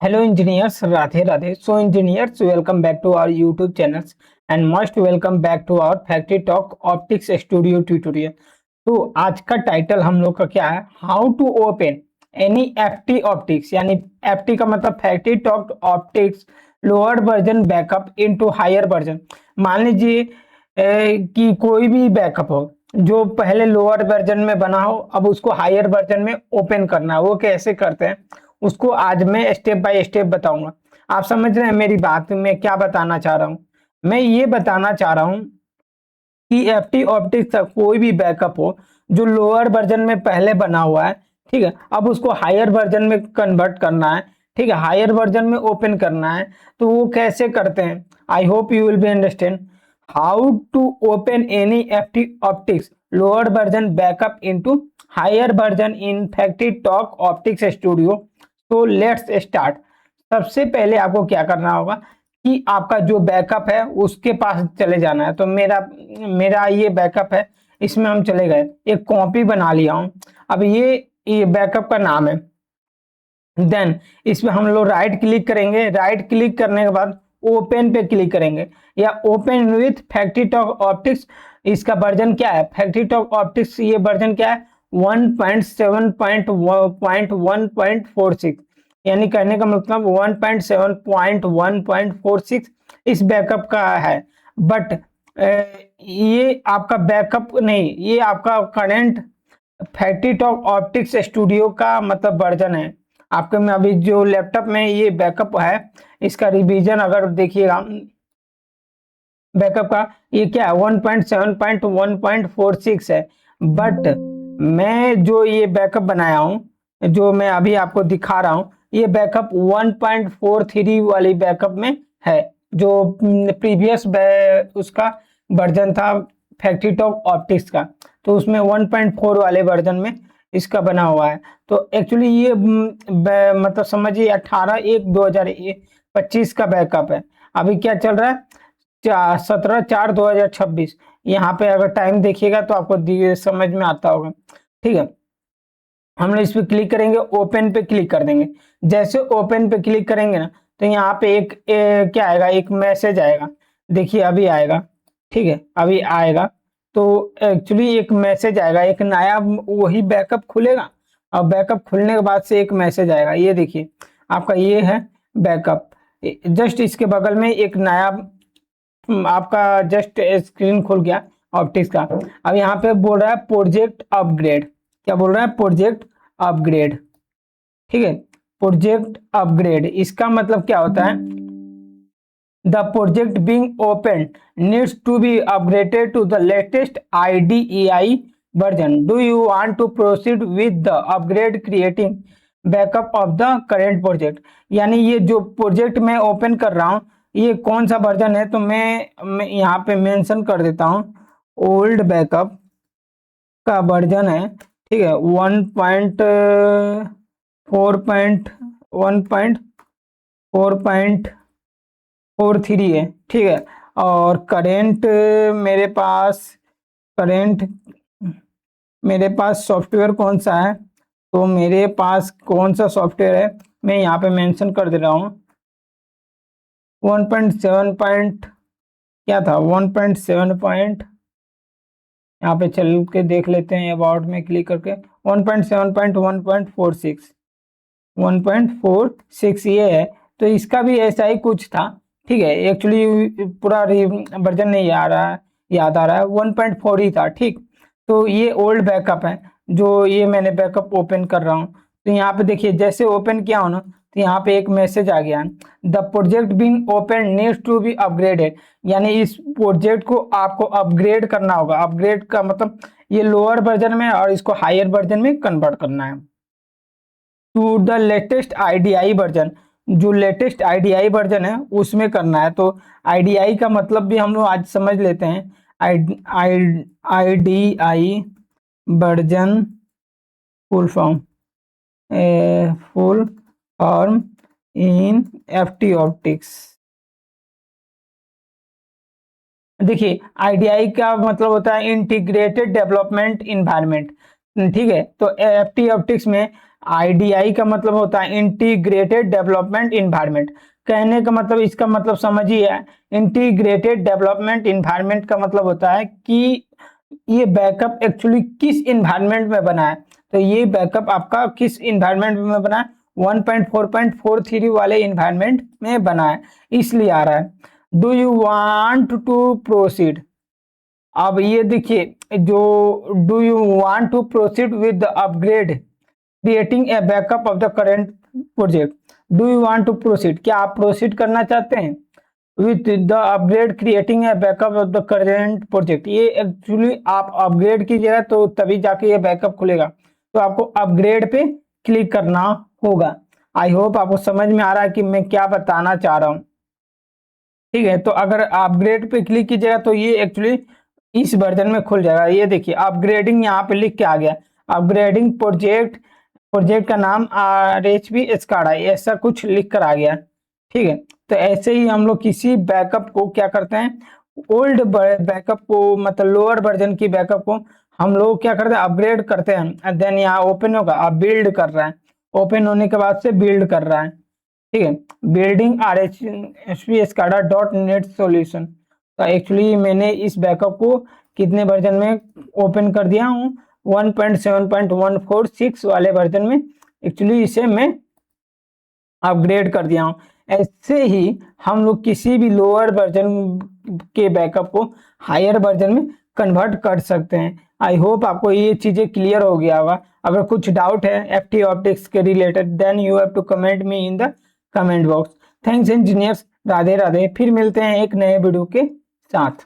Hello engineers, Radhe Radhe. So engineers, welcome back to our YouTube channels and most welcome back to our Factory Talk Optics Studio tutorial. तो आज का title हम लोग का क्या है, how to open any FT Optix, यानी FT का मतलब FactoryTalk Optix lower version backup into higher version. मान लीजिए कि कोई भी बैकअप हो जो पहले लोअर वर्जन में बना हो, अब उसको हायर वर्जन में ओपन करना है। वो कैसे करते हैं उसको आज मैं स्टेप बाय स्टेप बताऊंगा। आप समझ रहे हैं मेरी बात, मैं क्या बताना चाह रहा हूं? मैं ये बताना चाह रहा हूं कि एफटी ऑप्टिक्स का कोई भी बैकअप हो जो लोअर वर्जन में पहले बना हुआ है, ठीक है, अब उसको हायर वर्जन में कन्वर्ट करना है, ठीक है, हायर वर्जन में ओपन करना है। तो वो कैसे करते हैं, I hope you will be understand how to open any FT Optix lower version backup into higher version in FactoryTalk Optix studio. तो लेट्स स्टार्ट। सबसे पहले आपको क्या करना होगा कि आपका जो बैकअप है उसके पास चले जाना है। तो मेरा मेरा ये बैकअप है, इसमें हम चले गए, एक कॉपी बना लिया हूं। अब ये बैकअप का नाम है। देन इसमें हम लोग राइट क्लिक करेंगे, राइट क्लिक करने के बाद ओपन पे क्लिक करेंगे या open with factory talk optics. इसका वर्जन क्या है, फैक्ट्री टॉक ऑप्टिक्स ये वर्जन क्या है, 1.7.1.46, यानी कहने का मतलब 1.7.1.46 इस बैकअप का है। बट ये आपका बैकअप नहीं, ये आपका current factory talk Optix studio का मतलब वर्जन है। आपके में अभी जो लैपटॉप में ये बैकअप है, इसका रिवीजन अगर देखिएगा बैकअप का, ये क्या है 1.7.1.46 है। बट मैं जो ये बैकअप बनाया हूँ, जो मैं अभी आपको दिखा रहा हूँ, ये बैकअप 1.43 वाली बैकअप में है, जो प्रीवियस उसका वर्जन था फैक्ट्री टॉक ऑप्टिक्स का। तो उसमें 1.4 वाले वर्जन में इसका बना हुआ है। तो एक्चुअली ये मतलब समझिए 18/1/2025 का बैकअप है। अभी क्या चल रहा है, 17/4/2026। यहाँ पे अगर टाइम देखिएगा तो आपको समझ में आता होगा, ठीक है। हम लोग इस पे क्लिक करेंगे, ओपन पे क्लिक कर देंगे। जैसे ओपन पे क्लिक करेंगे ना, तो यहाँ पे क्या आएगा, एक मैसेज आएगा। देखिए अभी आएगा, ठीक है, अभी आएगा। तो एक्चुअली एक मैसेज आएगा, एक नया वही बैकअप खुलेगा और बैकअप खुलने के बाद से एक मैसेज आएगा। ये देखिए आपका ये है बैकअप। जस्ट इसके बगल में एक नया आपका जस्ट स्क्रीन खुल गया ऑप्टिक्स का। अब यहाँ पे बोल रहा है प्रोजेक्ट अपग्रेड। क्या बोल रहा है, प्रोजेक्ट अपग्रेड, ठीक है। प्रोजेक्ट अपग्रेड इसका मतलब क्या होता है, the project being open needs to be upgraded to the latest IDEI version. Do you want to proceed with the upgrade creating backup of the current project. यानी ये जो प्रोजेक्ट मैं ओपन कर रहा हूँ ये कौन सा वर्जन है, तो मैं यहाँ पे मेंशन कर देता हूँ ओल्ड बैकअप का वर्जन है, ठीक है, 1.4.1.43 है, ठीक है। और करेंट मेरे पास करेंट मेरे पास सॉफ्टवेयर कौन सा है, तो मेरे पास कौन सा सॉफ्टवेयर है मैं यहाँ पे मेंशन कर दे रहा हूँ। 1.7 पॉइंट क्या था, 1.7 पॉइंट, यहाँ पे चल के देख लेते हैं अबाउट में क्लिक करके। 1.7.1.46 1.46 ये है। तो इसका भी ऐसा ही कुछ था, ठीक है। एक्चुअली पूरा वर्जन नहीं आ रहा है, याद आ रहा है 1.4 ही था, ठीक। तो ये ओल्ड बैकअप है जो ये मैंने बैकअप ओपन कर रहा हूँ। तो यहाँ पे देखिए जैसे ओपन किया हो ना, तो यहाँ पे एक मैसेज आ गया, the project being open needs to be upgraded. यानी इस प्रोजेक्ट को आपको अपग्रेड करना होगा। अपग्रेड का मतलब ये लोअर वर्जन में और इसको हायर वर्जन में कन्वर्ट करना है to the latest IDEI version. जो लेटेस्ट IDEI वर्जन है उसमें करना है। तो IDEI का मतलब भी हम लोग आज समझ लेते हैं। IDEI version full form, full form in FT optics. देखिए IDEI का मतलब होता है इंटीग्रेटेड डेवलपमेंट इन्वायरमेंट, ठीक है। तो FT ऑप्टिक्स में IDI का मतलब होता है इंटीग्रेटेड डेवलपमेंट इन्वायरमेंट। कहने का मतलब, इसका मतलब समझिए, इंटीग्रेटेड डेवलपमेंट इन्वायरमेंट का मतलब होता है कि ये बैकअप एक्चुअली किस इन्वायरमेंट में बना है। तो ये बैकअप आपका किस इन्वायरमेंट में बना है, 1.4.43 वाले इन्वायरमेंट में बना है, इसलिए आ रहा है। Do you want to proceed. अब ये देखिए, जो do you want to proceed with the upgrade creating a backup of the current project. Do you want to proceed, क्या आप प्रोसीड करना चाहते हैं with the upgrade creating a backup of the current project. ये actually आप upgrade कीजिएगा तो तभी जाके ये बैकअप खुलेगा, तो आपको अपग्रेड पे क्लिक करना होगा। आई होप आपको समझ में आ रहा है कि मैं क्या बताना चाह रहा हूँ। ठीक है, तो अगर अपग्रेड पे क्लिक कीजिएगा तो ये एक्चुअली इस वर्जन में खुल जाएगा। ये देखिए अपग्रेडिंग यहाँ पे लिख के आ गया, अपग्रेडिंग प्रोजेक्ट, प्रोजेक्ट का नाम RHP SCADA, ऐसा कुछ लिख कर आ गया। ठीक है, तो ऐसे ही हम लोग किसी बैकअप को क्या करते हैं, ओल्ड बैकअप को, मतलब लोअर वर्जन की बैकअप को हम लोग क्या करते हैं, अपग्रेड करते हैं। देन यहाँ ओपन होगा, अब बिल्ड कर रहा है, ओपन होने के बाद से बिल्ड कर रहा है। ठीक है, building RHP SCADA .NET solution. तो एक्चुअली मैंने इस बैकअप को कितने वर्जन में ओपन कर दिया हूँ, 1.7.146 वाले वर्जन में एक्चुअली इसे मैं अपग्रेड कर दिया हूँ। ऐसे ही हम लोग किसी भी लोअर वर्जन के बैकअप को हायर वर्जन में कन्वर्ट कर सकते हैं। आई होप आपको ये चीजें क्लियर हो गया होगा। अगर कुछ डाउट है FT ऑप्टिक्स के related, then you have to comment me in the comment box. Thanks engineers, Radhe Radhe. फिर मिलते हैं एक नए वीडियो के साथ।